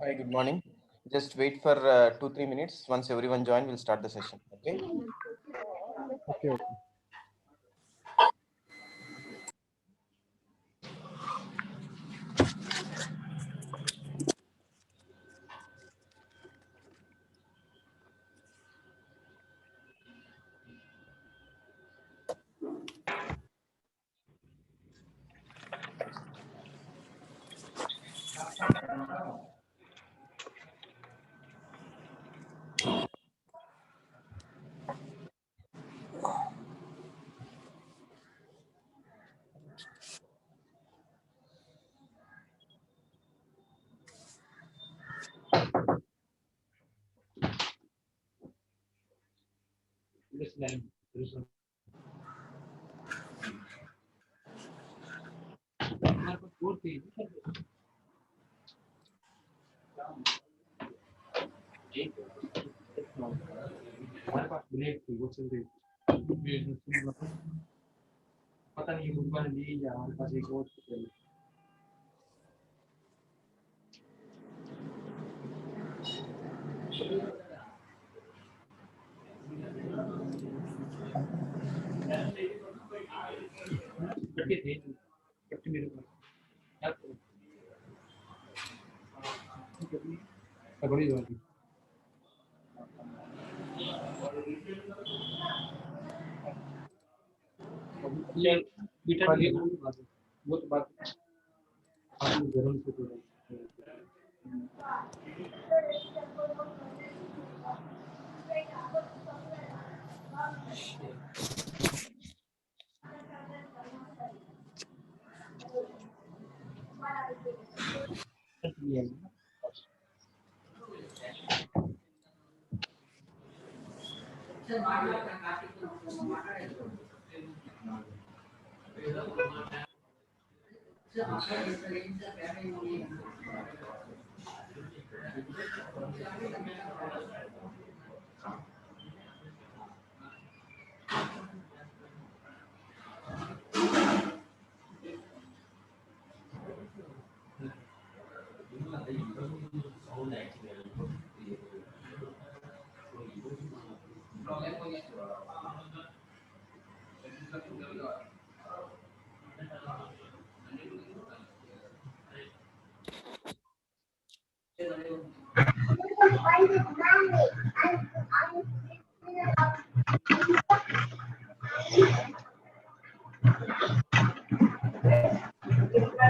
Hi, good morning. Just wait for 2-3 minutes. Once everyone join, we'll start the session. Okay. Okay, okay.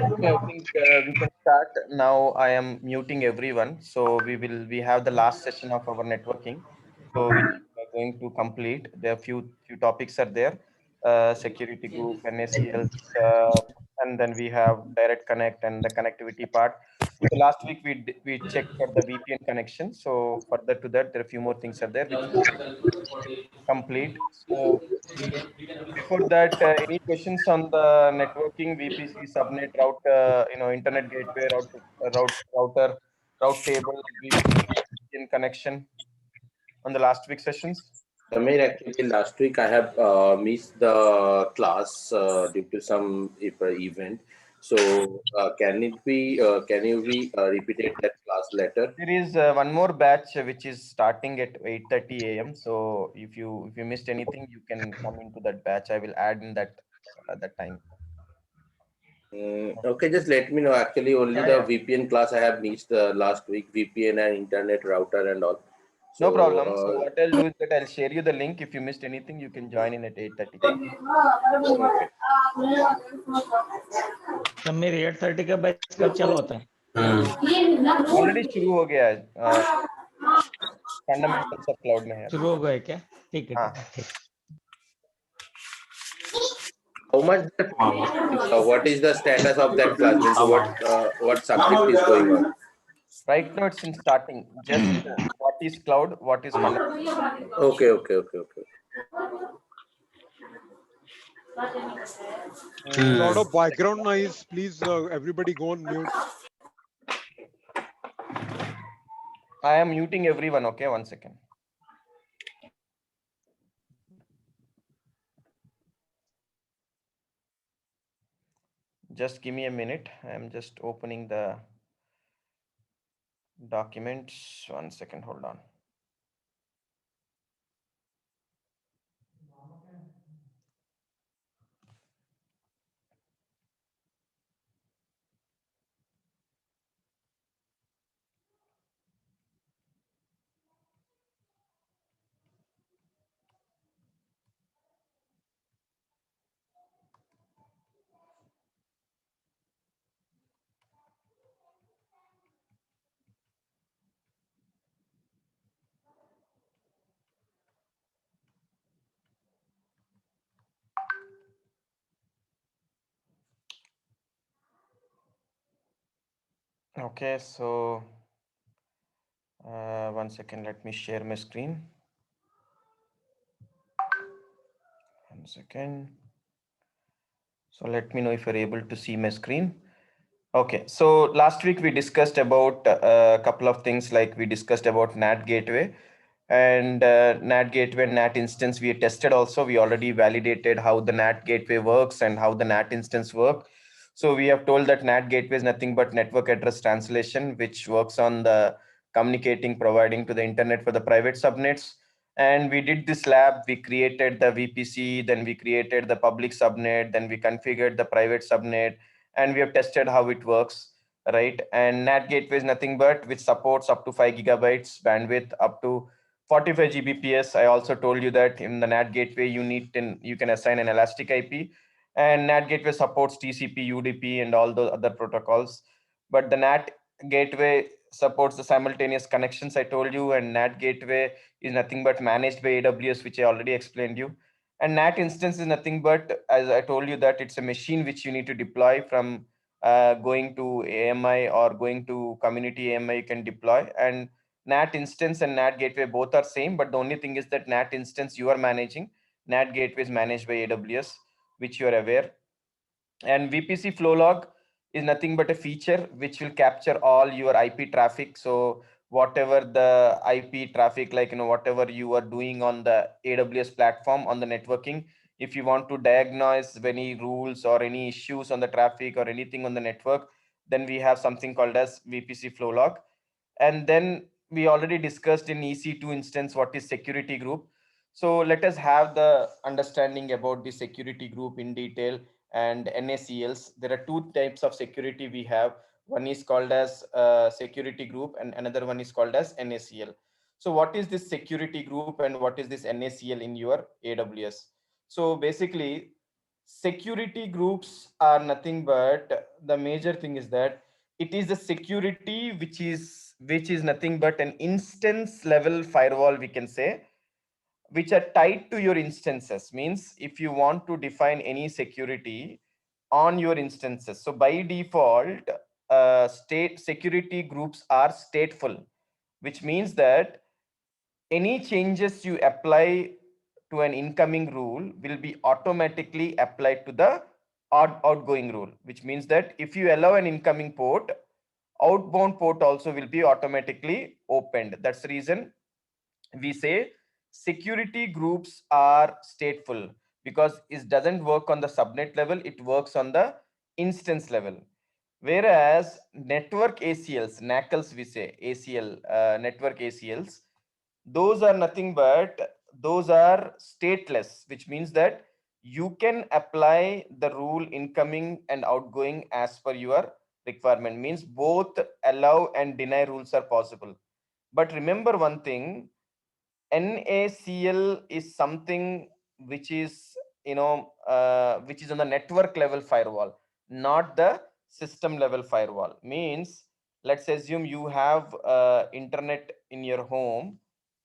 Okay, I think we can start now. I am muting everyone, so we have the last session of our networking, so which we are going to complete. There are few topics are there, security group, NACL, and then we have direct connect and the connectivity part. So last week we checked for the VPN connection. So further to that, there are a few more things are there which we have to complete. So before that, any questions on the networking, VPC, subnet, route, internet gateway, router, route table, VPN connection on the last week sessions? Samir, actually, last week I have missed the class due to some event. So, can you be repeated that class later? There is one more batch which is starting at 8:30 a.m. So if you missed anything, you can come into that batch. I will add in that time. Okay, just let me know. Actually, only the VPN class I have missed last week, VPN and internet router and all. No So, problem. So what I'll do is that I'll share you the link. If you missed anything, you can join in at 8:30. okay. Sameer 8:30 का batch कब चालू होता है? Already शुरू हो गया है fundamentals of cloud में है शुरू हो गए क्या? ठीक है हाँ ठीक है. How much? What is the status of that class? Means what subject is going on? right now it's in starting just what is cloud, what is fundamental. Okay, okay, okay, okay. Lot of background noise. Please, everybody go on mute. I am muting everyone. Okay, 1 second. Just give me a minute. I am just opening the documents. 1 second, hold on. Okay, so 1 second, let me share my screen. 1 second. So let me know if you're able to see my screen. Okay, so last week we discussed about a couple of things, like we discussed about NAT gateway and NAT gateway and NAT instance we tested also. We already validated how the NAT gateway works and how the NAT instance work. So we have told that NAT gateway is nothing but network address translation, which works on the communicating, providing to the internet for the private subnets. And we did this lab, we created the VPC, then we created the public subnet, then we configured the private subnet, and we have tested how it works, right? And NAT gateway is nothing but which supports up to 5 gigabytes bandwidth, up to 45 Gbps. I also told you that in the NAT gateway, you can assign an elastic IP, and NAT gateway supports TCP, UDP, and all those other protocols. But the NAT gateway supports the simultaneous connections I told you, and NAT gateway is nothing but managed by AWS, which I already explained you. And NAT instance is nothing but, as I told you, that it's a machine which you need to deploy from going to AMI or going to community AMI, you can deploy. And NAT instance and NAT gateway both are same, but the only thing is that NAT instance you are managing, NAT gateway is managed by AWS, which you are aware. And VPC flow log is nothing but a feature which will capture all your IP traffic. So whatever the IP traffic, like, whatever you are doing on the AWS platform on the networking, if you want to diagnose any rules or any issues on the traffic or anything on the network, then we have something called as VPC flow log. And then we already discussed in EC2 instance what is security group. So let us have the understanding about the security group in detail and NACLs. There are two types of security we have. One is called as security group and another one is called as NACL. So what is this security group and what is this NACL in your AWS? So basically, security groups are nothing but, the major thing is that it is the security which is nothing but an instance level firewall, we can say, which are tied to your instances. Means if you want to define any security on your instances, so by default state security groups are stateful, which means that any changes you apply to an incoming rule will be automatically applied to the outgoing rule, which means that if you allow an incoming port, outbound port also will be automatically opened. That's the reason we say security groups are stateful, because it doesn't work on the subnet level, it works on the instance level. Whereas network ACLs, NACLs we say, ACL, network ACLs, those are nothing but those are stateless, which means that you can apply the rule incoming and outgoing as per your requirement. Means both allow and deny rules are possible. But remember one thing, NACL is something which is, which is on the network level firewall, not the system level firewall. Means let's assume you have internet in your home.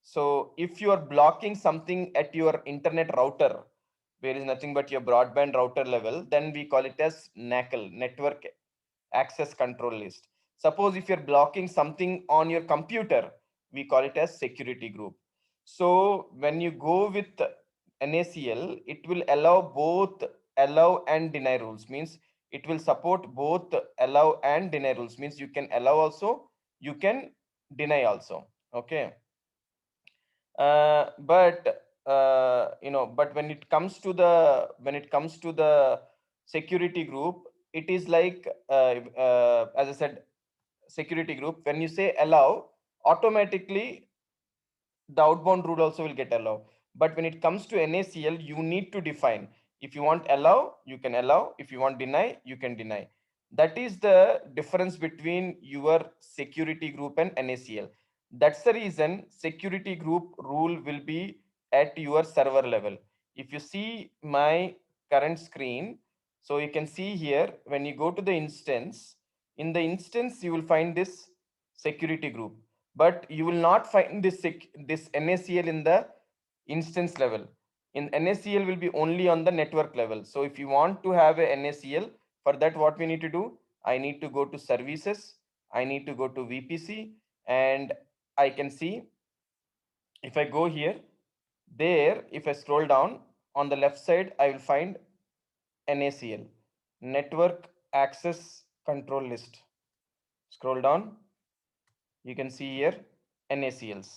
So if you are blocking something at your internet router, where is nothing but your broadband router level, then we call it as NACL, network access control list. Suppose if you're blocking something on your computer, we call it as security group. So when you go with NACL, it will allow both allow and deny rules. Means it will support both allow and deny rules. Means you can allow also, you can deny also. Okay. But when it comes to the security group, it is like, as I said, security group, when you say allow, automatically the outbound rule also will get allow. But when it comes to NaCl, you need to define. If you want allow, you can allow. If you want deny, you can deny. That is the difference between your security group and NaCl. That's the reason security group rule will be at your server level. If you see my current screen, so you can see here, when you go to the instance, in the instance, you will find this security group, but you will not find this NaCl in the instance level. In NaCl will be only on the network level. So if you want to have a NaCl, for that what we need to do, I need to go to services, I need to go to VPC, and I can see, if I go here, there, if I scroll down on the left side, I will find NaCl, network access control list. Scroll down, you can see here NaCls,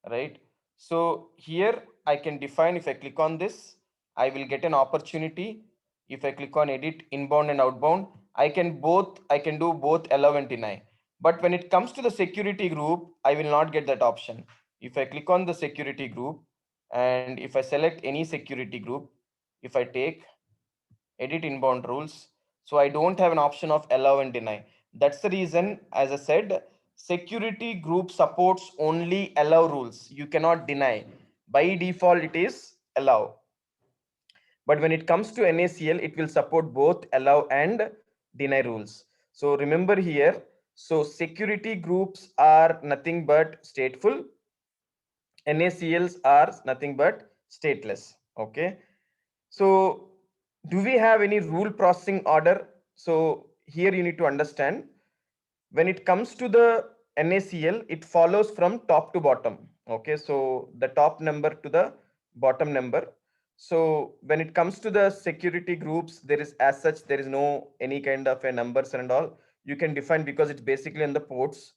right? So here I can define, if I click on this, I will get an opportunity. If I click on edit inbound and outbound, I can do both allow and deny. But when it comes to the security group, I will not get that option. If I click on the security group, and if I select any security group, if I take edit inbound rules, so I don't have an option of allow and deny. That's the reason, as I said, security group supports only allow rules. You cannot deny. By default, it is allow. But when it comes to NaCl, it will support both allow and deny rules. So remember here, so security groups are nothing but stateful. NaCls are nothing but stateless. Okay. So do we have any rule processing order? So here you need to understand, when it comes to the NaCl, it follows from top to bottom. Okay, so the top number to the bottom number. So when it comes to the security groups, there is, as such, there is no any kind of a numbers and all you can define, because it's basically in the ports.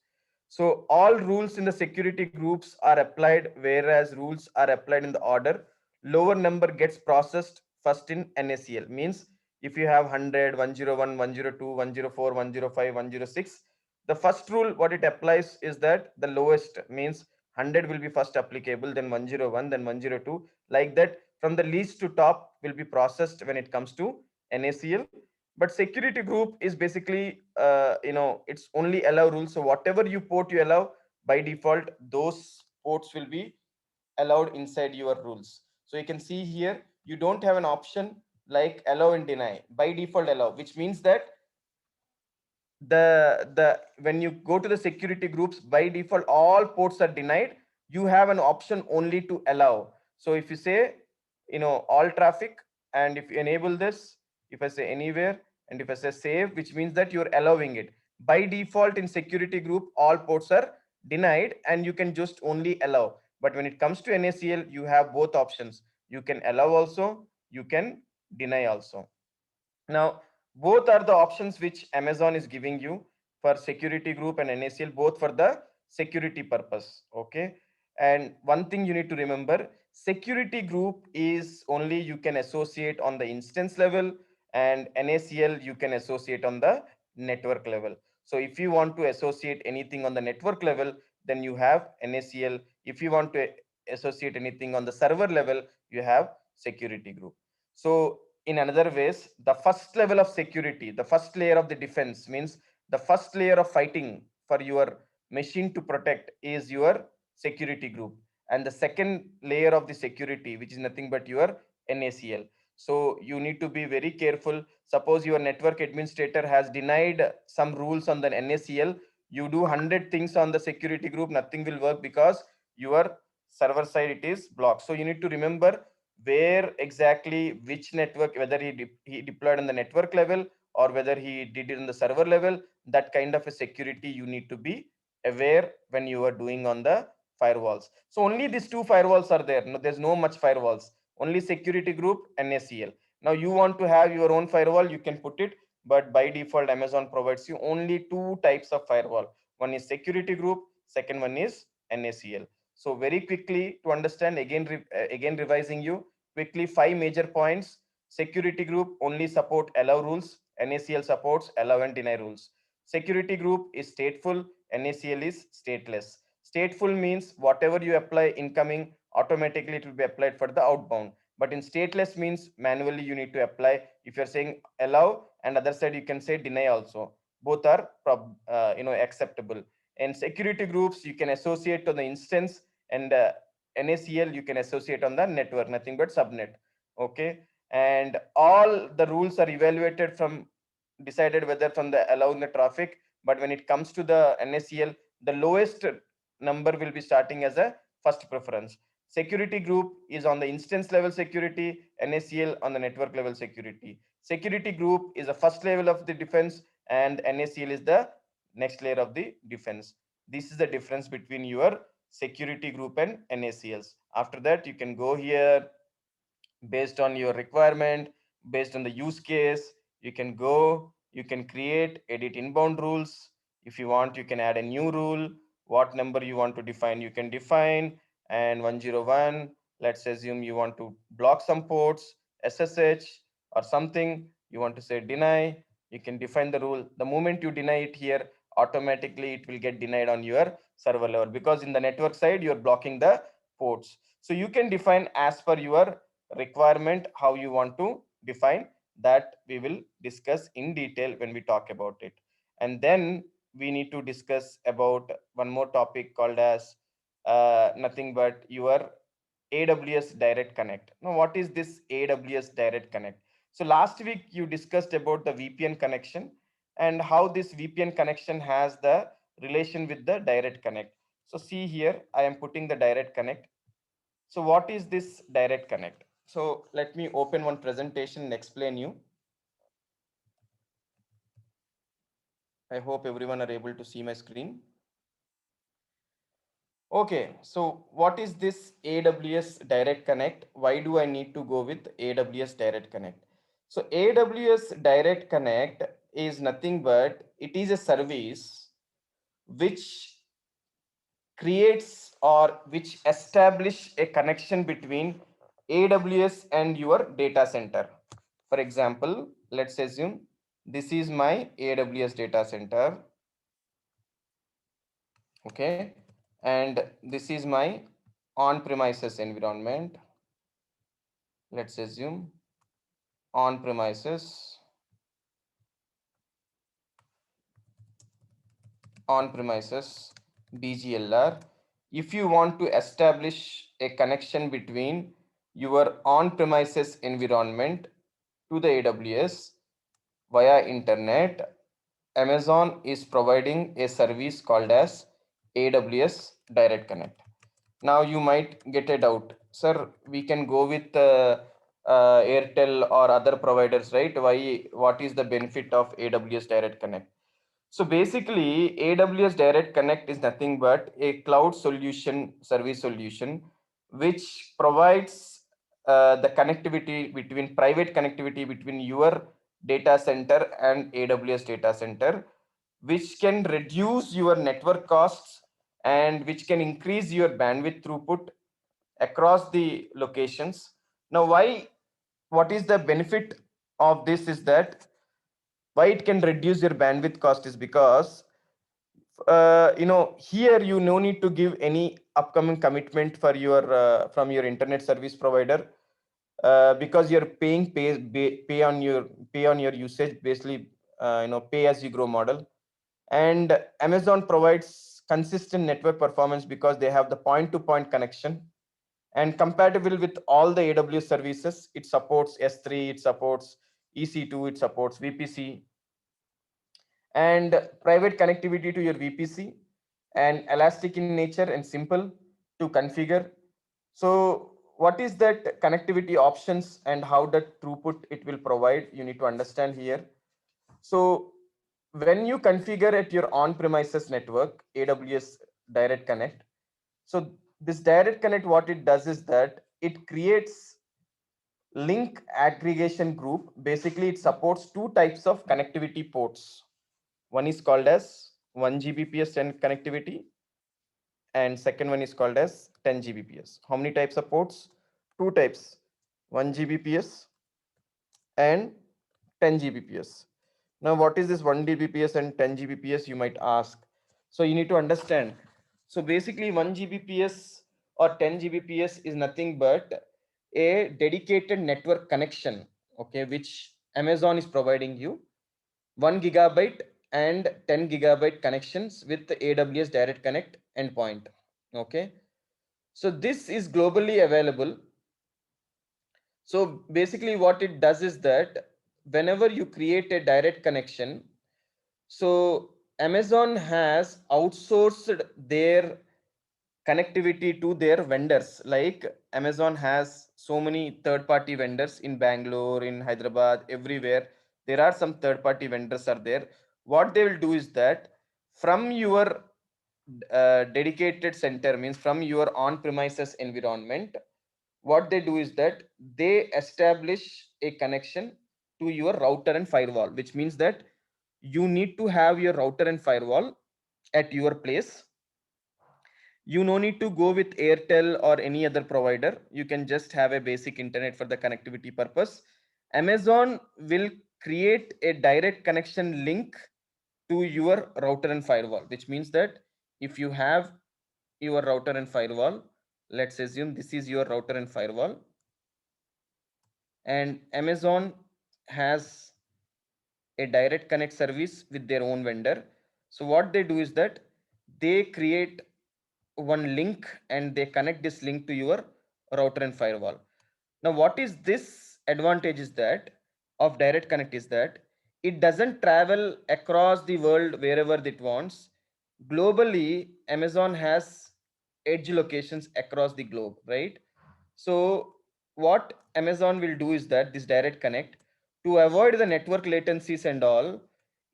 So all rules in the security groups are applied, whereas rules are applied in the order. Lower number gets processed first in NaCl. Means if you have 100, 101, 102, 104, 105, 106, the first rule what it applies is that the lowest, means 100 will be first applicable, then 101, then 102, like that, from the least to top will be processed when it comes to NaCl. But security group is basically it's only allow rules. So whatever you port you allow, by default those ports will be allowed inside your rules. So you can see here, you don't have an option like allow and deny. By default allow, which means that the when you go to the security groups, by default all ports are denied. You have an option only to allow. So if you say all traffic, and if you enable this, if I say anywhere, and if I say save, which means that you're allowing it. By default in security group, all ports are denied and you can just only allow. But when it comes to NaCl, you have both options. You can allow also, you can deny also. Now, both are the options which Amazon is giving you for security group and NaCl, both for the security purpose. Okay. And one thing you need to remember, security group is only you can associate on the instance level, and NaCl you can associate on the network level. So if you want to associate anything on the network level, then you have NaCl. If you want to associate anything on the server level, you have security group. So in another ways, the first level of security, the first layer of the defense, means the first layer of fighting for your machine to protect is your security group, and the second layer of the security, which is nothing but your NaCl. So you need to be very careful. Suppose your network administrator has denied some rules on the NaCl, you do 100 things on the security group, nothing will work because your server side it is blocked. So you need to remember where exactly which network, whether he deployed on the network level or whether he did it on the server level. That kind of a security you need to be aware when you are doing on the firewalls. So only these two firewalls are there. No, there's no much firewalls, only security group and NaCl. Now you want to have your own firewall, you can put it, but by default Amazon provides you only two types of firewall. One is security group, second one is NaCl. So very quickly to understand, again revising you quickly, 5 major points. Security group only support allow rules, NaCl supports allow and deny rules. Security group is stateful, NACL is stateless. Stateful means whatever you apply incoming, automatically it will be applied for the outbound. But in stateless means manually you need to apply. If you're saying allow and other side you can say deny also. Both are acceptable. And security groups you can associate to the instance, and NACL you can associate on the network, nothing but subnet. Okay, and all the rules are evaluated from decided whether from the allowing the traffic, but when it comes to the NACL, the lowest number will be starting as a first preference. Security group is on the instance level security, NACL on the network level security. Security group is the first level of the defense, and NACL is the next layer of the defense. This is the difference between your security group and NACLs. After that, you can go here based on your requirement, based on the use case. You can go, you can create, edit inbound rules. If you want, you can add a new rule. What number you want to define, you can define. And 101, let's assume you want to block some ports, SSH or something. You want to say deny, you can define the rule. The moment you deny it here, automatically it will get denied on your server level, because in the network side, you're blocking the ports. So you can define as per your requirement how you want to define. That we will discuss in detail when we talk about it. And then we need to discuss about one more topic called as nothing but your AWS Direct Connect. Now, what is this AWS Direct Connect? So last week you discussed about the VPN connection and how this VPN connection has the relation with the Direct Connect. So see here, I am putting the Direct Connect. So what is this Direct Connect? So let me open one presentation and explain you. I hope everyone are able to see my screen. Okay, so what is this AWS Direct Connect? Why do I need to go with AWS Direct Connect? So AWS Direct Connect is nothing but it is a service which creates or which establish a connection between AWS and your data center. For example, let's assume this is my AWS data center. Okay, and this is my on-premises environment. Let's assume on-premises DGLR. If you want to establish a connection between your on-premises environment to the AWS via internet, Amazon is providing a service called as AWS Direct Connect. Now you might get a doubt, sir, we can go with Airtel or other providers, right? Why? What is the benefit of AWS Direct Connect? So basically, AWS Direct Connect is nothing but a cloud solution, service solution, which provides the connectivity between private connectivity between your data center and AWS data center, which can reduce your network costs and which can increase your bandwidth throughput across the locations. Now, what is the benefit of this is that why it can reduce your bandwidth cost is because here you no need to give any upcoming commitment for your from your internet service provider, because you're pay on your usage, basically pay as you grow model. And Amazon provides consistent network performance because they have the point to point connection and compatible with all the AWS services. It supports S3, it supports EC2, it supports VPC, and private connectivity to your VPC, and elastic in nature and simple to configure. So what is that connectivity options and how that throughput it will provide, you need to understand here. So when you configure at your on-premises network, AWS Direct Connect, so this Direct Connect, what it does is that it creates link aggregation group. Basically, it supports two types of connectivity ports. One is called as 1 Gbps and connectivity, and second one is called as 10 Gbps. How many types of ports? Two types, 1 Gbps and 10 Gbps. Now, what is this 1 Gbps and 10 Gbps, you might ask? So you need to understand. So basically 1 Gbps or 10 Gbps is nothing but a dedicated network connection, okay, which Amazon is providing you. 1 gigabyte and 10 gigabyte connections with the AWS Direct Connect endpoint. Okay. So this is globally available. So basically what it does is that whenever you create a direct connection, so Amazon has outsourced their connectivity to their vendors. Like Amazon has so many third-party vendors in Bangalore, in Hyderabad, everywhere. There are some third-party vendors are there. What they will do is that from your dedicated center, means from your on-premises environment, what they do is that they establish a connection to your router and firewall, which means that you need to have your router and firewall at your place. You no need to go with Airtel or any other provider. You can just have a basic internet for the connectivity purpose. Amazon will create a direct connection link to your router and firewall, which means that if you have your router and firewall, let's assume this is your router and firewall, and Amazon has a direct connect service with their own vendor. So what they do is that they create one link and they connect this link to your router and firewall. Now what is this advantage is that of direct connect is that it doesn't travel across the world wherever it wants. Globally Amazon has edge locations across the globe, right? So what Amazon will do is that this direct connect, to avoid the network latencies and all,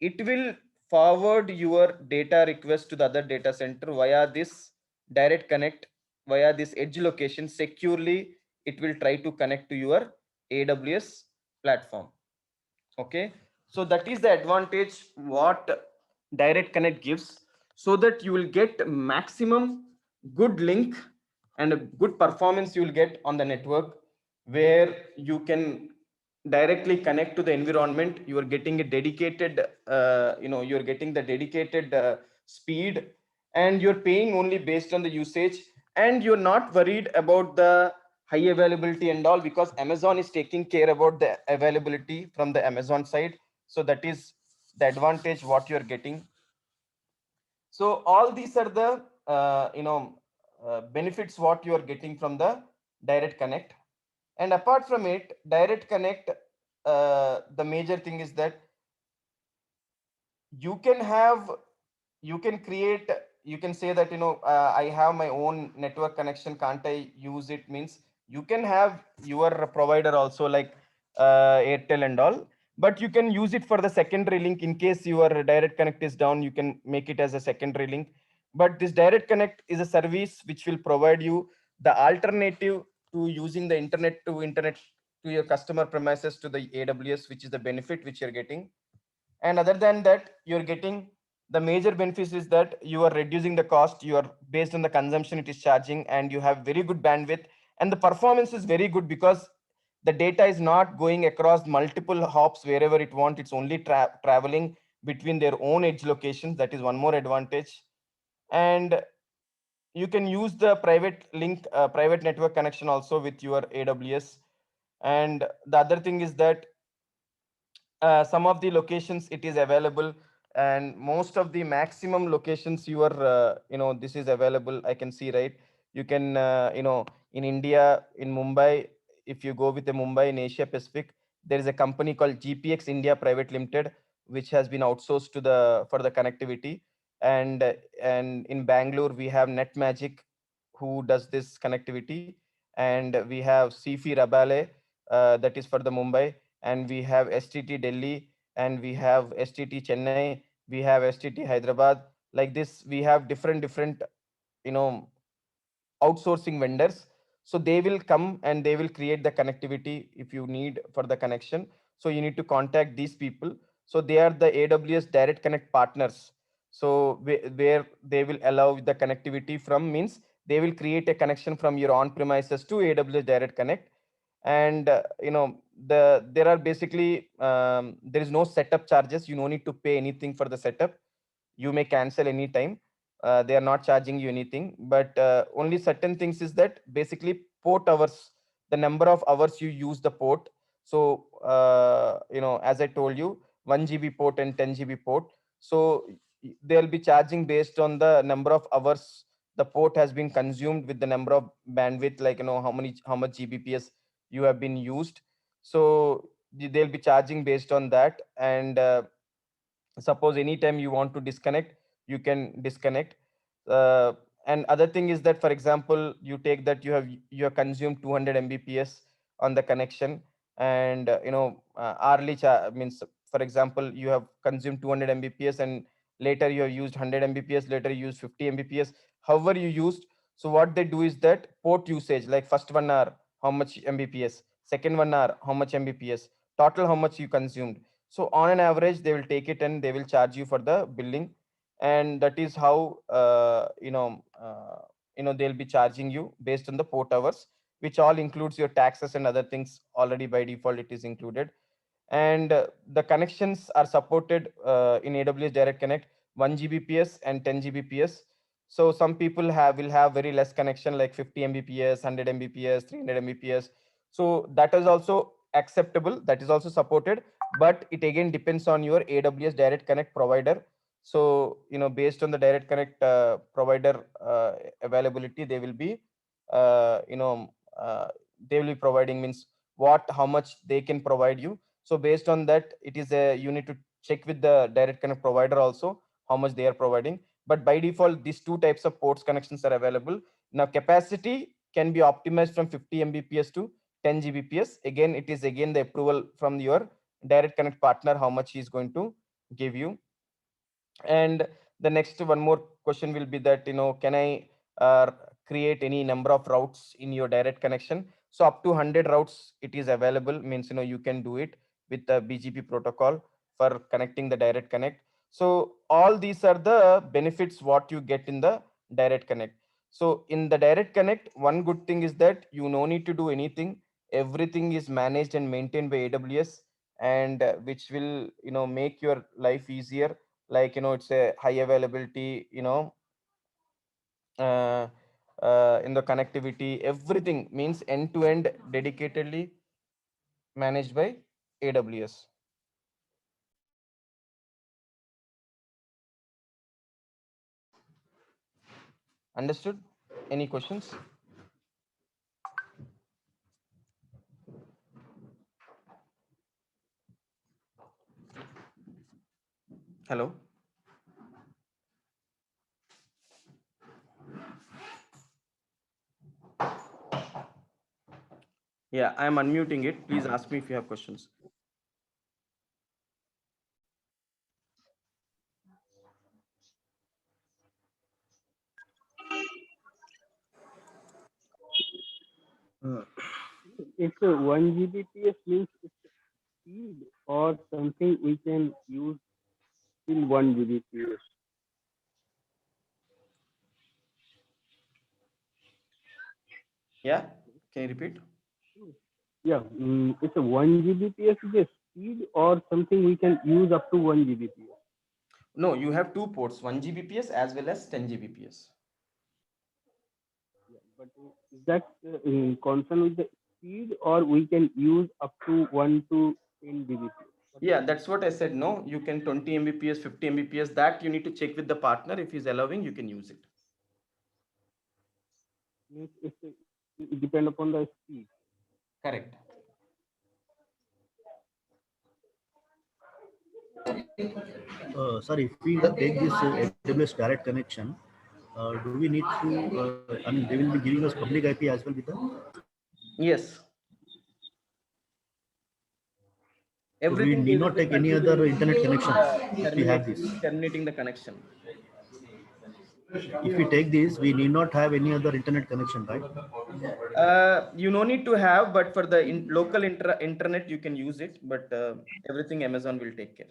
it will forward your data request to the other data center via this direct connect, via this edge location. Securely it will try to connect to your AWS platform. Okay, so that is the advantage what direct connect gives, so that you will get maximum good link and a good performance you will get on the network, where you can directly connect to the environment. You are getting a dedicated you're getting the dedicated speed, and you're paying only based on the usage, and you're not worried about the high availability and all, because Amazon is taking care about the availability from the Amazon side. So that is the advantage what you're getting. So all these are the benefits what you are getting from the direct connect. And apart from it, direct connect, the major thing is that you can have, you can create, you can say that I have my own network connection, can't I use it, means you can have your provider also, like Airtel and all, but you can use it for the secondary link. In case your direct connect is down, you can make it as a secondary link. But this direct connect is a service which will provide you the alternative to using the internet to your customer premises to the AWS, which is the benefit which you're getting. And other than that, you're getting the major benefits is that you are reducing the cost. You are based on the consumption it is charging, and you have very good bandwidth, and the performance is very good because the data is not going across multiple hops wherever it wants. It's only traveling between their own edge locations. That is one more advantage. And you can use the private link, private network connection also with your AWS. And the other thing is that some of the locations it is available, and most of the maximum locations you are this is available. I can see, right? You can in India, in Mumbai, if you go with the Mumbai in Asia Pacific, there is a company called GPX India Private Limited, which has been outsourced to the for the connectivity. And in Bangalore we have NetMagic, who does this connectivity. And we have Sifi Rabale, that is for the Mumbai. And we have STT Delhi, and we have STT Chennai, we have STT Hyderabad. Like this, we have different you know outsourcing vendors. So they will come and they will create the connectivity if you need for the connection. So you need to contact these people. So they are the AWS Direct Connect partners. So where they will allow the connectivity from, means they will create a connection from your on premises to AWS Direct Connect. and there are basically there is no setup charges. You no need to pay anything for the setup. You may cancel anytime. They are not charging you anything, but only certain things is that basically port hours, the number of hours you use the port. So as I told you, 1 GB port and 10 GB port. So they'll be charging based on the number of hours the port has been consumed with the number of bandwidth, like how much Gbps you have been used. So they'll be charging based on that. And suppose anytime you want to disconnect, you can disconnect. And other thing is that, for example, you take that you have consumed 200 mbps on the connection, and hourly means, for example, you have consumed 200 mbps and later you have used 100 mbps, later you use 50 mbps, however you used. So what they do is that port usage, like first 1 hour how much mbps, second 1 hour how much mbps, total how much you consumed. So on an average, they will take it and they will charge you for the billing, and that is how they'll be charging you based on the port hours, which all includes your taxes and other things. Already by default, it is included. And the connections are supported in AWS Direct Connect 1 Gbps and 10 Gbps. So some people will have very less connection, like 50 Mbps, 100 Mbps, 300 Mbps. So that is also acceptable. That is also supported, but it again depends on your AWS Direct Connect provider. So based on the Direct Connect provider availability, they will be they will be providing, means how much they can provide you. So based on that, it is you need to check with the Direct Connect provider also how much they are providing. But by default, these two types of ports connections are available. Now capacity can be optimized from 50 mbps to 10 gbps. Again, it is the approval from your Direct Connect partner how much he is going to give you. And the next one more question will be that, can I create any number of routes in your direct connection? So up to 100 routes it is available, means you can do it with the BGP protocol for connecting the direct connect. So all these are the benefits what you get in the direct connect. So in the direct connect, one good thing is that you no need to do anything. Everything is managed and maintained by AWS, and which will make your life easier. Like it's a high availability, uh, in the connectivity, everything means end to end, dedicatedly managed by AWS. Understood? Any questions? Hello? Yeah, I am unmuting it. Please ask me if you have questions. It's a 1 Gbps means it's a speed or something we can use in 1 Gbps. Yeah, can you repeat? Yeah, it's a 1 Gbps is a speed or something we can use up to 1 Gbps. No, you have two ports, 1 Gbps as well as 10 Gbps. Yeah, but is that in concern with the speed or we can use up to 1 to 10 Gbps? Yeah, that's what I said. No, you can 20 Mbps, 50 Mbps. That you need to check with the partner. If he's allowing, you can use it. Means it depend upon the speed. Correct. Sorry, if we take this AWS direct connection, do we need to, I mean, they will be giving us public IP as well with that? Yes. So we need not take any other internet connection if we have this. Terminating the connection. If we take this, we need not have any other internet connection, right? You no need to have, but for the local internet, you can use it. But everything Amazon will take care.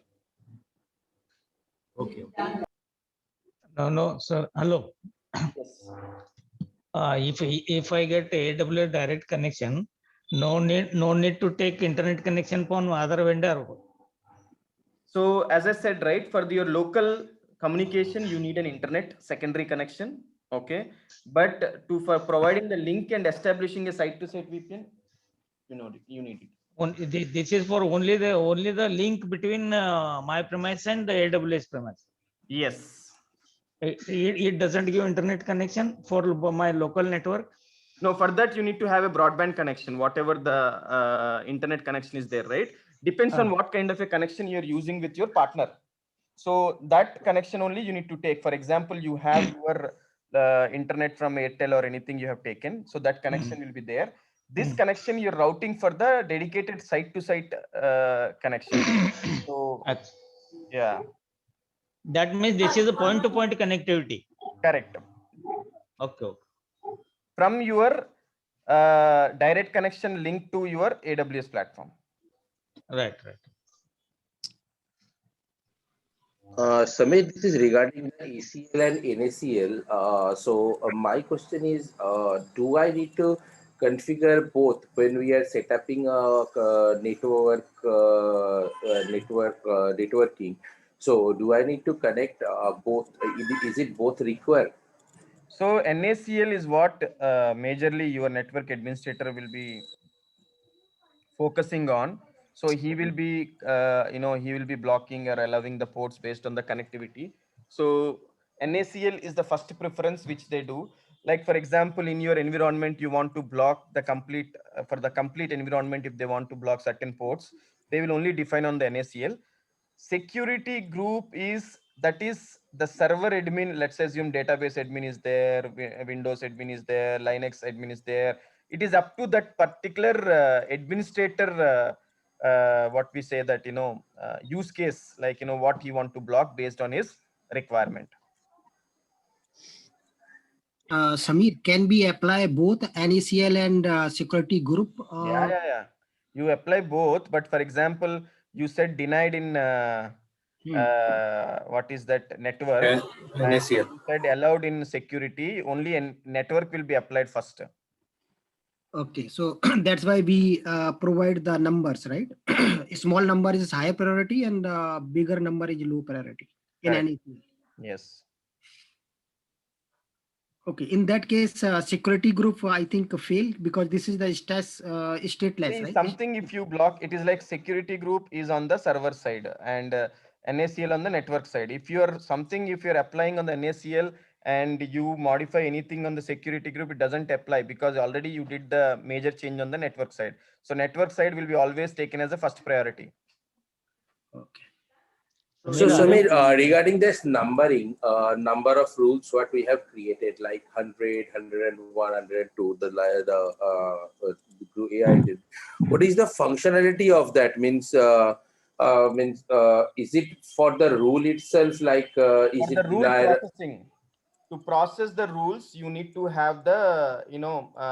Okay. No, sir. Hello. Yes. If I get AWS direct connection, No need to take internet connection from other vendor. So as I said, right, for your local communication, you need an internet secondary connection. Okay. But for providing the link and establishing a site-to-site VPN, you need it. This is for only the link between my premise and the AWS premise. Yes. It doesn't give internet connection for my local network. No, for that you need to have a broadband connection, whatever the internet connection is there, right? Depends on what kind of a connection you're using with your partner. So that connection only you need to take. For example, you have your internet from Airtel or anything you have taken. So that connection will be there. This connection you're routing for the dedicated site-to-site connection. So yeah, That means this is a point-to-point connectivity. correct. Okay. From your direct connection link to your AWS platform. Right. Samir, this is regarding the ECL and NACL. My question is, do I need to configure both when we are setting a networking? So do I need to connect both? Is it both required? So NACL is what majorly your network administrator will be focusing on. So he will be, he will be blocking or allowing the ports based on the connectivity. So NACL is the first preference which they do. Like for example, in your environment, you want to block the complete for the complete environment. If they want to block certain ports, they will only define on the NACL. Security group is the server admin. Let's assume database admin is there, Windows admin is there, Linux admin is there. It is up to that particular administrator what we say that use case, like what he want to block based on his requirement. Samir, can we apply both NACL and security group? Yeah. You apply both, but for example, you said denied in what is that network? NACL. You said allowed in security. Only in network will be applied first. Okay, so that's why we provide the numbers, right? A small number is high priority and bigger number is low priority in Correct. NACL. Yes. Okay, in that case, security group I think fail because this is the stateless, See, right? something if you block, it is like security group is on the server side and NACL on the network side. If you're applying on the NACL and you modify anything on the security group, it doesn't apply because already you did the major change on the network side. So network side will be always taken as a first priority. Okay. So Samir, regarding this numbering, number of rules what we have created, like 100, 101, 102, the AI. What is the functionality of that? Means is it for the rule itself? Like is For it the rule processing, to process the rules, you need to have the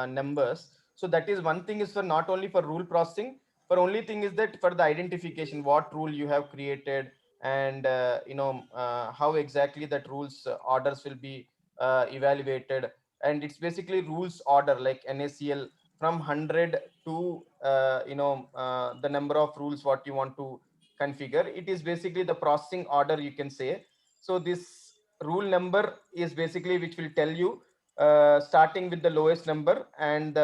numbers. So that is one thing is for not only for rule processing. For only thing is that for the identification, what rule you have created and how exactly that rules orders will be evaluated, and it's basically rules order like NACL from 100 to the number of rules what you want to configure. It is basically the processing order, you can say. So this rule number is basically which will tell you starting with the lowest number and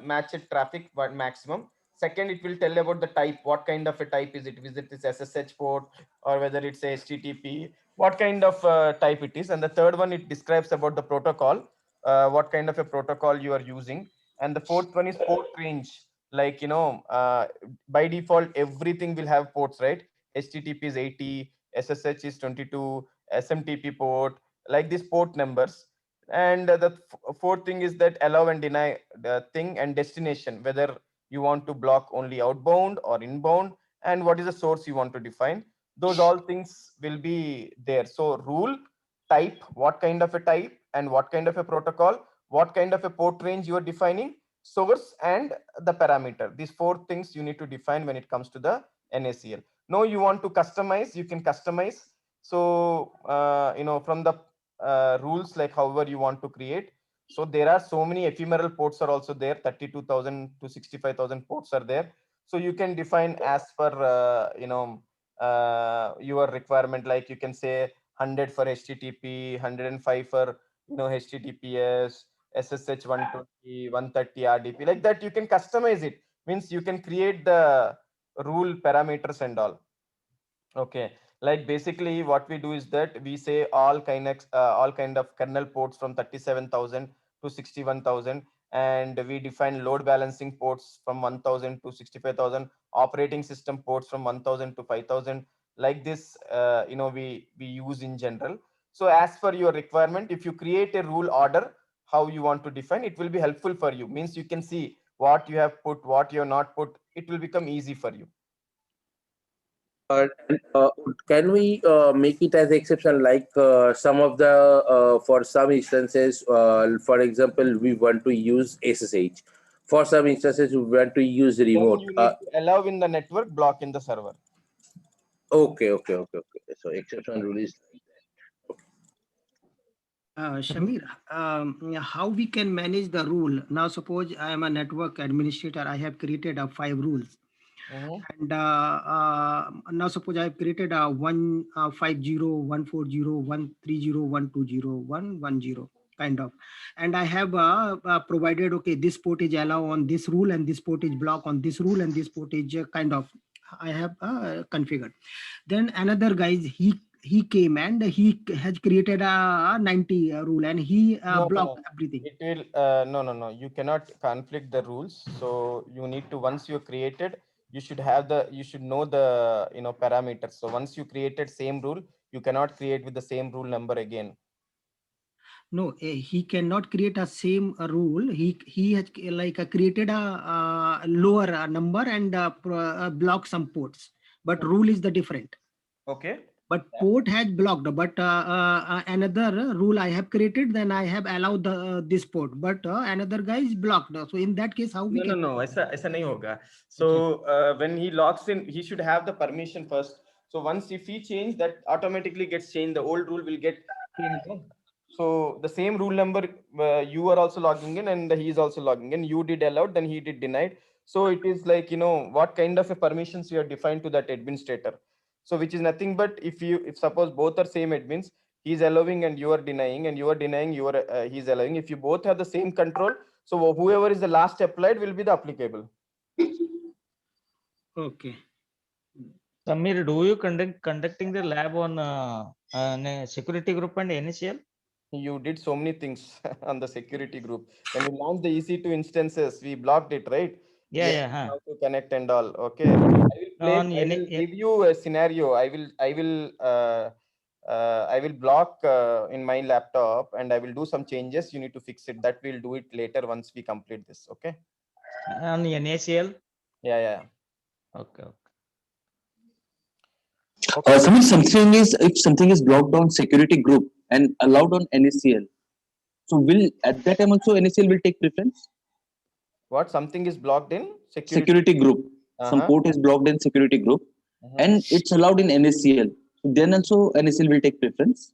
matched traffic maximum. Second, it will tell about the type, what kind of a type is it? Is it this SSH port or whether it's HTTP, what kind of type it is. And the third one, it describes about the protocol, what kind of a protocol you are using. And the fourth one is port range. Like, by default, everything will have ports, right? HTTP is 80, SSH is 22, SMTP port, like these port numbers. And the fourth thing is that allow and deny the thing and destination, whether you want to block only outbound or inbound, and what is the source you want to define. Those all things will be there. So rule, type, what kind of a type and what kind of a protocol, what kind of a port range you are defining, source, and the parameter. These four things you need to define when it comes to the NACL. No, you want to customize, you can customize. So from the rules, like however you want to create. So there are so many ephemeral ports are also there. 32,000 to 65,000 ports are there. So you can define as per your requirement. Like you can say 100 for HTTP, 105 for HTTPS, SSH 120, 130 RDP. Like that, you can customize it. Means you can create the rule parameters and all. Okay, like basically what we do is that we say all kind of kernel ports from 37,000 to 61,000, and we define load balancing ports from 1,000 to 65,000, operating system ports from 1,000 to 5,000. Like this, we use in general. So as per your requirement, if you create a rule order, how you want to define, it will be helpful for you. Means you can see what you have put, what you have not put. It will become easy for you. Can we make it as exception, like some of the for some instances, for example, we want to use SSH. For some instances, we want to use Then remote. you need to allow in the network, block in the server. Okay. So exception rule is like that. Shamir, how we can manage the rule? Now, suppose I am a network administrator. I have created 5 rules. And now suppose I have created a 150, 140, 130, 120, 110 kind of, and I have provided, okay, this port is allow on this rule and this port is block on this rule and this port is kind of I have configured. Then another guy, he came and he has created a 90 rule and he blocked everything. It will no. You cannot conflict the rules. So you need to, once you created, you should know the parameters. So once you created same rule, you cannot create with the same rule number again. No, he cannot create a same rule. He has created a lower number and block some ports, but rule is the different. Okay. But port has blocked, but another rule I have created, then I have allowed this port, but another guy is blocked. So in that case, how we can? No. Aisa nahi hoga. So when he logs in, he should have the permission first. So once if he change, that automatically gets changed. The old rule will get changed. So the same rule number, you are also logging in and he is also logging in. You did allowed, then he did denied. So it is like, what kind of a permissions you have defined to that administrator. So which is nothing but if suppose both are same admins, he is allowing and you are denying, and you are denying, he is allowing. If you both have the same control, so whoever is the last applied will be the applicable. Okay. Samir, do you conducting the lab on security group and NACL? You did so many things on the security group. When we launched the EC2 instances, we blocked it, right? Yeah. How to connect and all. Okay. I will give you a scenario. I will block in my laptop and I will do some changes. You need to fix it. That we'll do it later once we complete this. Okay. On NACL? Yeah. Okay. If something is blocked on security group and allowed on NACL, so will at that time also NACL will take preference? What? Something is blocked in security group. Some port is blocked in security group and it's allowed in NACL. So then also NACL will take preference.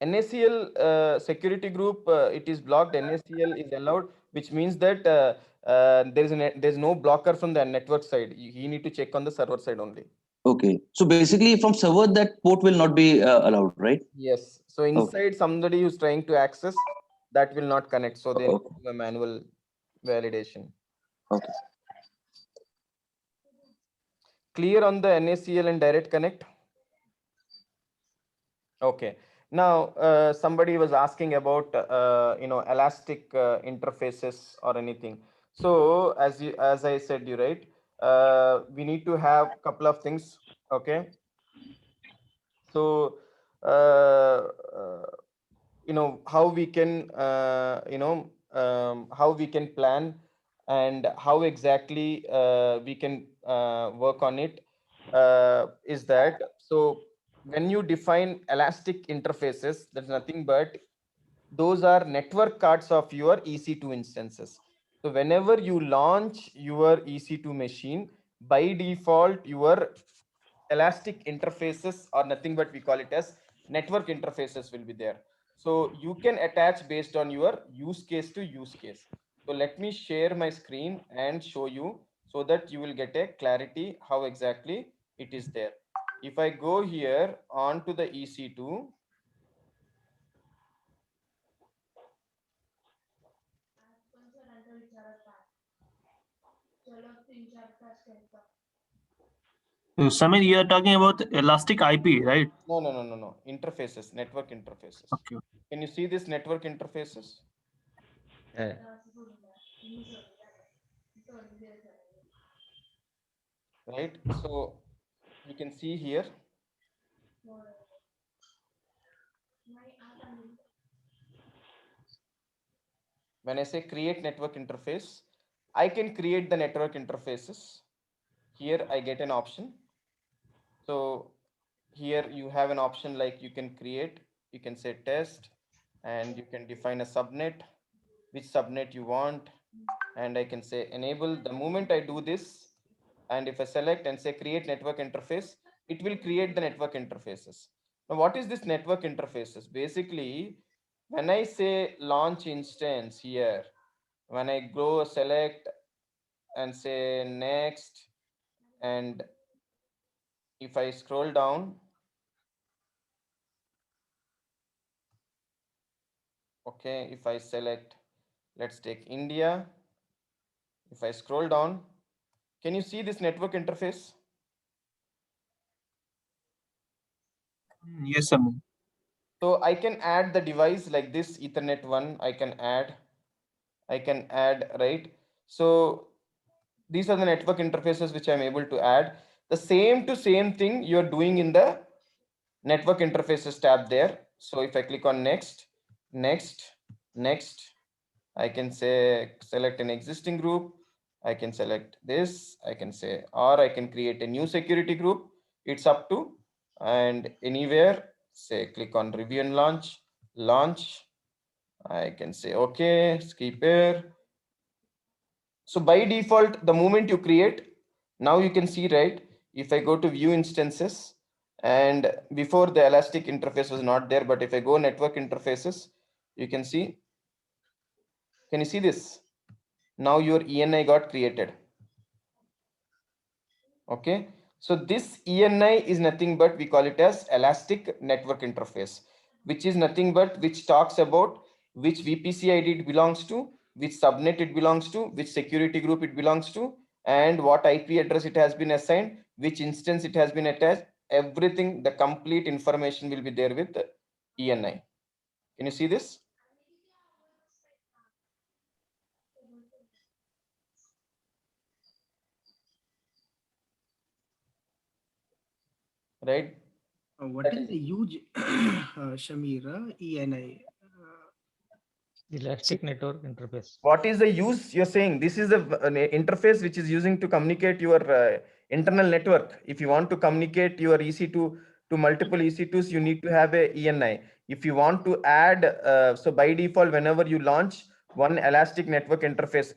NACL security group, it is blocked. NACL is allowed, which means that there's no blocker from the network side. You need to check on the server side only. Okay, so basically from server that port will not be allowed, right? Yes. So inside somebody who's trying to access, that will not connect. So they need to do a manual validation. Okay. Clear on the NACL and direct connect? Okay. Now somebody was asking about elastic interfaces or anything. So as I said, you right, we need to have a couple of things. Okay. So how we can how we can plan and how exactly we can work on it is that, so when you define elastic interfaces, that's nothing but those are network cards of your EC2 instances. So whenever you launch your EC2 machine, by default your elastic interfaces, or nothing but we call it as network interfaces, will be there. So you can attach based on your use case to use case. So let me share my screen and show you so that you will get a clarity how exactly it is there. If I go here onto the EC2, Samir, you are talking about Elastic IP, right? no, interfaces, network interfaces. Okay. Can you see this network interfaces? Yeah. Right, so you can see here. When I say create network interface, I can create the network interfaces. Here I get an option. So here you have an option like you can create, you can say test, and you can define a subnet, which subnet you want. And I can say enable. The moment I do this, and if I select and say create network interface, it will create the network interfaces. Now, what is this network interfaces? Basically, when I say launch instance here, when I go select and say next, and if I scroll down, okay, if I select, let's take India. If I scroll down, can you see this network interface? Yes, Samir. So I can add the device like this Ethernet one. I can add, right? So these are the network interfaces which I'm able to add. The same thing you're doing in the network interfaces tab there. So if I click on next, I can say select an existing group. I can select this. I can say, or I can create a new security group. It's up to, and anywhere, say click on review and launch. I can say, okay, skip here. So by default, the moment you create, now you can see, right? If I go to view instances, and before the Elastic interface was not there, but if I go network interfaces, you can see, can you see this? Now your ENI got created. Okay. So this ENI is nothing but, we call it as Elastic Network Interface, which is nothing but which talks about which VPC ID it belongs to, which subnet it belongs to, which security group it belongs to, and what IP address it has been assigned, which instance it has been attached. Everything, the complete information will be there with ENI. Can you see this? Right. What is the huge Shamira ENI? Elastic network interface. What is the use you're saying? This is the interface which is using to communicate your internal network. If you want to communicate your EC2 to multiple EC2s, you need to have a ENI. If you want to add, so by default, whenever you launch one Elastic network interface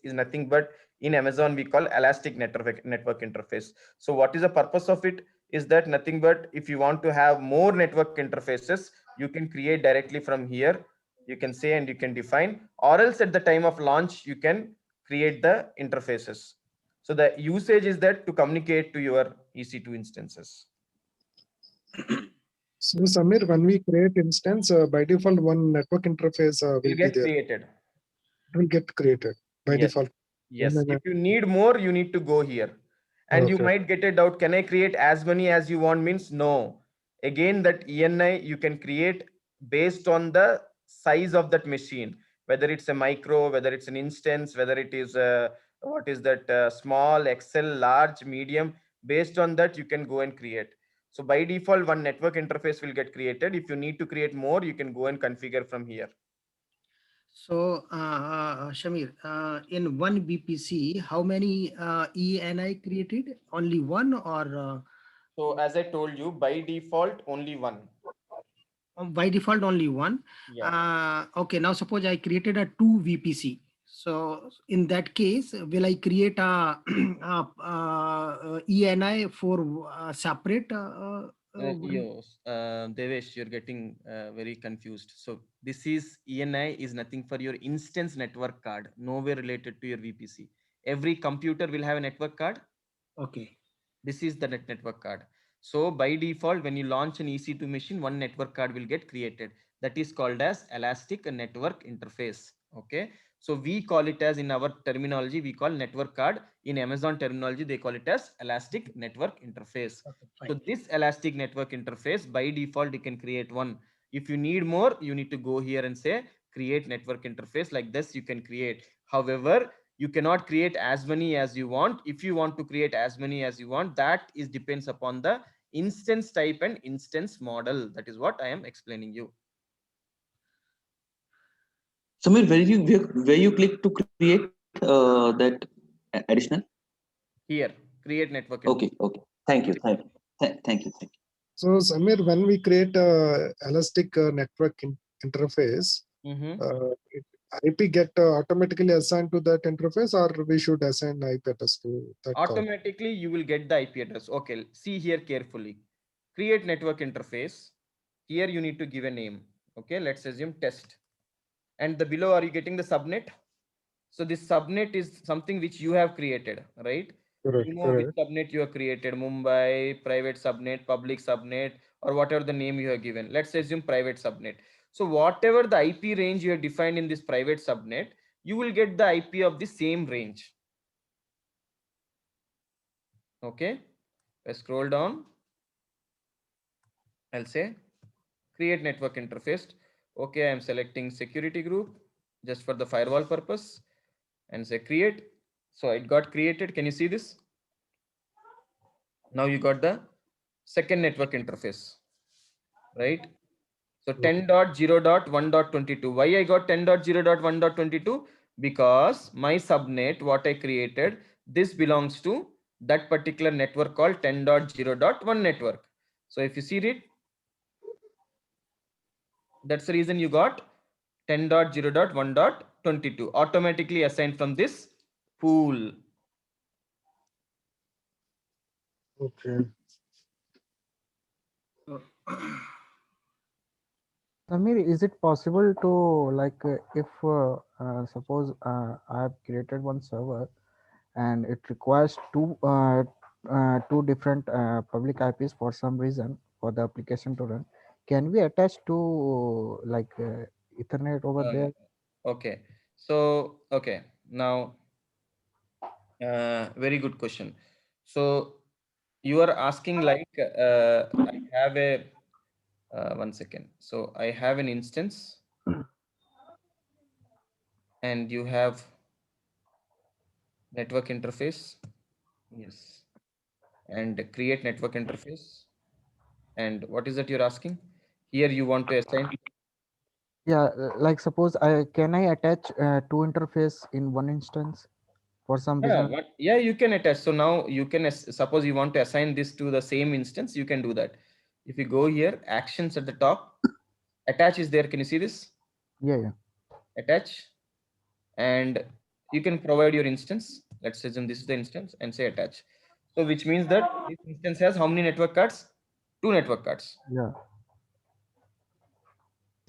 is nothing but, in Amazon we call Elastic network interface. So what is the purpose of it? Is that nothing but if you want to have more network interfaces, you can create directly from here. You can say and you can define, or else at the time of launch you can create the interfaces. So the usage is that to communicate to your EC2 instances. So Samir, when we create instance, by default one network interface will be get there. created. It will get created by Yes. default. Yes. If you need more, you need to go here. And you Okay. might get a doubt, can I create as many as you want? Means no. Again, that ENI you can create based on the size of that machine, whether it's a micro, whether it's an instance, whether it is what is that small, XL, large, medium. Based on that, you can go and create. So by default, one network interface will get created. If you need to create more, you can go and configure from here. So, Shamir, in one VPC, how many ENI created? Only one, or? So as I told you, by default, only one. By default, only one. Yeah. Okay, now suppose I created a 2 VPC. So in that case, will I create a ENI for separate Devesh, you're getting very confused. So this is ENI is nothing for your instance network card, nowhere related to your VPC. Every computer will have a network card. Okay. This is the network card. So by default, when you launch an EC2 machine, one network card will get created. That is called as Elastic Network Interface. Okay. So we call it as, in our terminology, we call network card. In Amazon terminology, they call it as Elastic Network Interface. So this Elastic Network Interface, by default, you can create one. If you need more, you need to go here and say create network interface. Like this, you can create. However, you cannot create as many as you want. If you want to create as many as you want, that is depends upon the instance type and instance model. That is what I am explaining you. Samir, where you click to create that additional? Here, create network. Okay, okay. Thank you. Thank you. So Samir, when we create a Elastic network interface, IP get automatically assigned to that interface, or we should assign IP address to that card? Automatically, you will get the IP address. Okay, see here carefully. Create network interface. Here you need to give a name. Okay, let's assume test. And the below, are you getting the subnet? So this subnet is something which you have created, right? Correct, You know which subnet you have created: Mumbai, private subnet, public subnet, or whatever the name you have given. Let's assume private subnet. So whatever the IP range you have defined in this private subnet, you will get the IP of the same range. Okay, I scroll down. I'll say create network interface. Okay, I'm selecting security group just for the firewall purpose and say create. So it got created. Can you see this? Now you got the second network interface, right? So 10.0.1.22. Why I got 10.0.1.22? Because my subnet, what I created, this belongs to that particular network called 10.0.1 network. So if you see it, that's the reason you got 10.0.1.22 automatically assigned from this pool. Okay. Samir, is it possible to if suppose I have created one server and it requires two different public IPs for some reason for the application to run, can we attach to Ethernet over there? Okay. So okay, now very good question. So you are asking like I have a 1 second. So I have an instance and you have network interface. Yes. And create network interface. And what is that you're asking? Here you want to assign. Yeah, like suppose can I attach two interface in one instance for some reason? Yeah, you can attach. So now you can suppose you want to assign this to the same instance, you can do that. If you go here, actions at the top, attach is there. Can you see this? Yeah. Attach, and you can provide your instance. Let's assume this is the instance and say attach. So which means that this instance has how many network cards? 2 network cards. Yeah.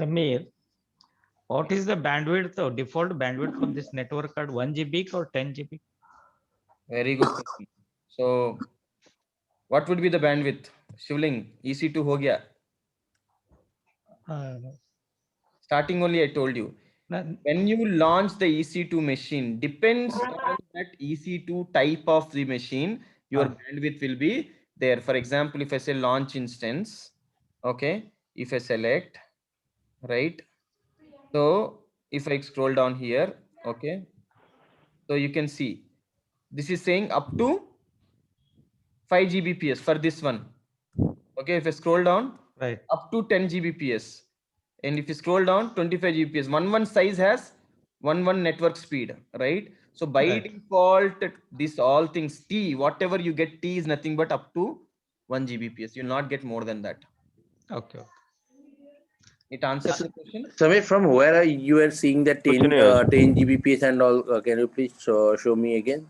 Samir, what is the bandwidth or default bandwidth of this network card? 1 GB or 10 GB? Very good question. So what would be the bandwidth? Shivling, EC2 ho gaya. Starting only I told you. When you launch the EC2 machine, depends on that EC2 type of the machine, your bandwidth will be there. For example, if I say launch instance, okay, if I select, right? So if I scroll down here, okay, so you can see this is saying up to 5 Gbps for this one. Okay, if I scroll down, right, up to 10 Gbps. And if you scroll down, 25 Gbps. One size has one network speed, right? So by default, this all things T, whatever you get T is nothing but up to 1 Gbps. You'll not get more than that. Okay. It answers the question. Samir, from where you are seeing that 10 Gbps and all, can you please show me again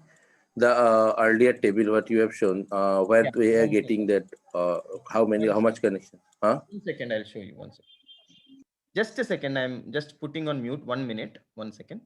the earlier table what you have shown, where Yeah, we are 1 getting second. that how much connection? Huh? 1 second, I'll show you 1 second. Just a second, I'm just putting on mute. 1 minute, 1 second.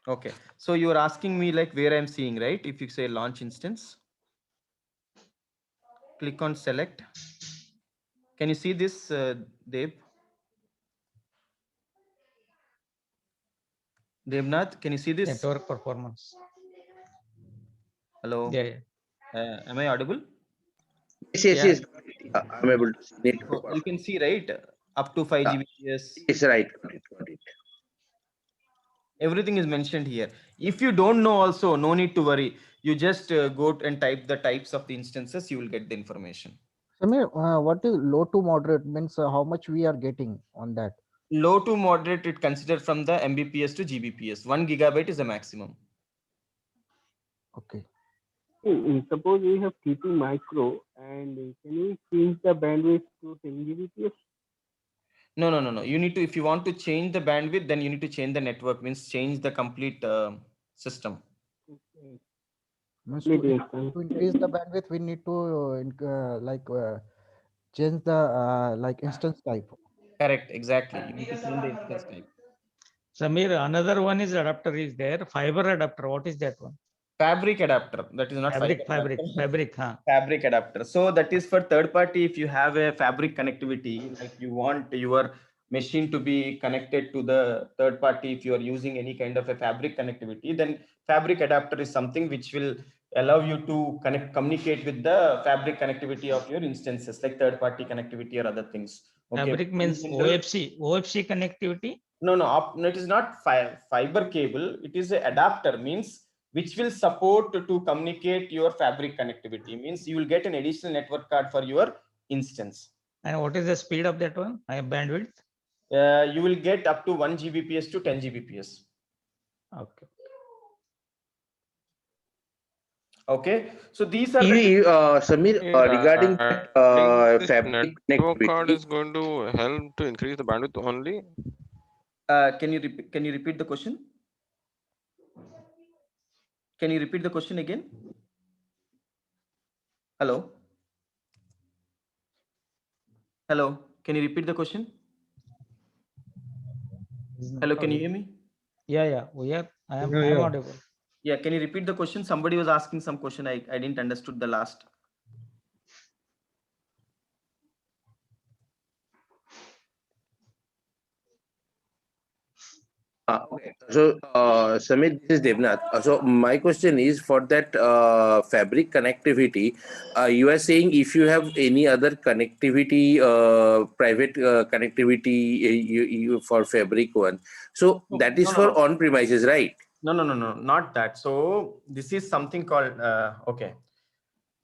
Okay, so you're asking me like where I'm seeing, right? If you say launch instance, click on select. Can you see this, Dev? Devnath, can you see this? Network performance. Hello. Yeah, yeah. Am I audible? Yes, yes, Yeah. yes. I'm able to see it. So you can see, right? Up to 5 Gbps. Yes, right. Got it. Everything is mentioned here. If you don't know also, no need to worry. You just go and type the types of the instances, you will get the information. Samir, what is low to moderate means how much we are getting on that? Low to moderate, it considered from the Mbps to Gbps. 1 gigabyte is the maximum. Okay. Suppose we have TP micro and can we change the bandwidth to 10 Gbps? No. You need to, if you want to change the bandwidth, then you need to change the network, means change the complete system. Okay. Means to increase the bandwidth, we need to change the like instance type. Correct, exactly. You need to change the instance type. Samir, another one is adapter is there. Fiber adapter. What is that one? Fabric adapter. That is not fabric. Huh? Fabric adapter. So that is for third party. If you have a fabric connectivity, like you want your machine to be connected to the third party, if you are using any kind of a fabric connectivity, then fabric adapter is something which will allow you to communicate with the fabric connectivity of your instances, like third party connectivity or other things. Okay. Fabric means OFC connectivity. No, it is not fiber cable. It is an adapter, means which will support to communicate your fabric connectivity, means you will get an additional network card for your instance. And what is the speed of that one? Bandwidth? You will get up to 1 Gbps to 10 Gbps. Okay. Okay, so these are Samir, regarding that fabric network card is going to help to increase the bandwidth only. Can you repeat the question? Can you repeat the question again? Hello? Hello, can you repeat the question? Hello, can you hear me? Yeah, we are. I am audible. Yeah, can you repeat the question? Somebody was asking some question. I didn't understood the last. Okay. So, Samir, this is Devnath. So, my question is for that fabric connectivity, you are saying if you have any other connectivity, private connectivity you for fabric one, so that is for on premises, right? No, not that. So this is something called okay.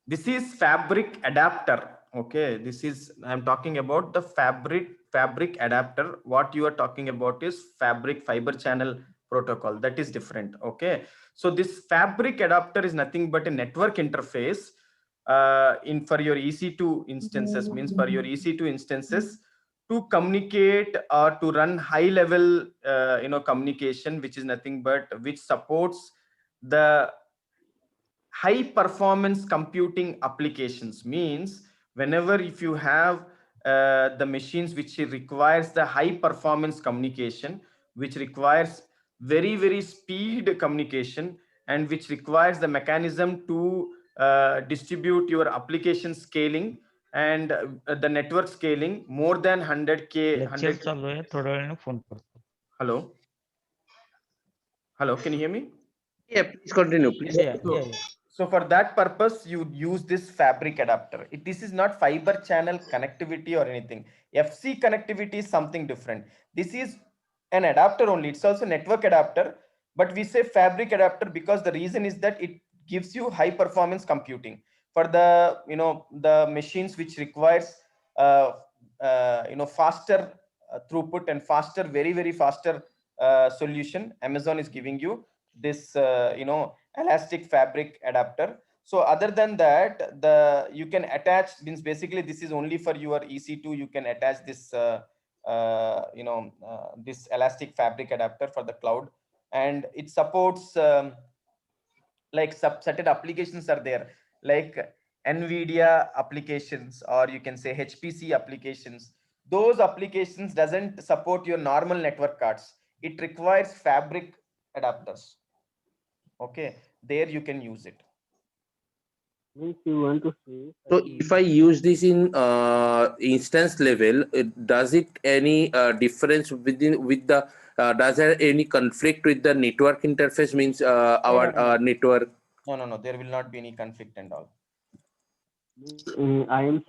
This is fabric adapter. Okay, this is, I'm talking about the fabric adapter. What you are talking about is fabric fiber channel protocol. That is different. Okay, so this fabric adapter is nothing but a network interface for your EC2 instances, means for your EC2 instances to communicate or to run high level communication, which is nothing but which supports the high performance computing applications. Means whenever if you have the machines which requires the high performance communication, which requires very speed communication, and which requires the mechanism to distribute your application scaling and the network scaling more than 100K. Hello, can you hear me? Yeah, please continue. Please. So for that purpose, you use this fabric adapter. This is not fiber channel connectivity or anything. FC connectivity is something different. This is an adapter only. It's also network adapter, but we say fabric adapter because the reason is that it gives you high performance computing. for the, the machines which requires, faster throughput and faster, very, very faster solution, Amazon is giving you this, elastic fabric adapter. So other than that, you can attach, means basically this is only for your EC2. You can attach this, this elastic fabric adapter for the cloud, and it supports like certain applications are there, like NVIDIA applications, or you can say HPC applications. Those applications doesn't support your normal network cards. It requires fabric adapters. Okay, there you can use it. Means you want to say. So if I use this in instance level, does it any difference with the does there any conflict with the network interface? Means our network. No, there will not be any conflict and all. I am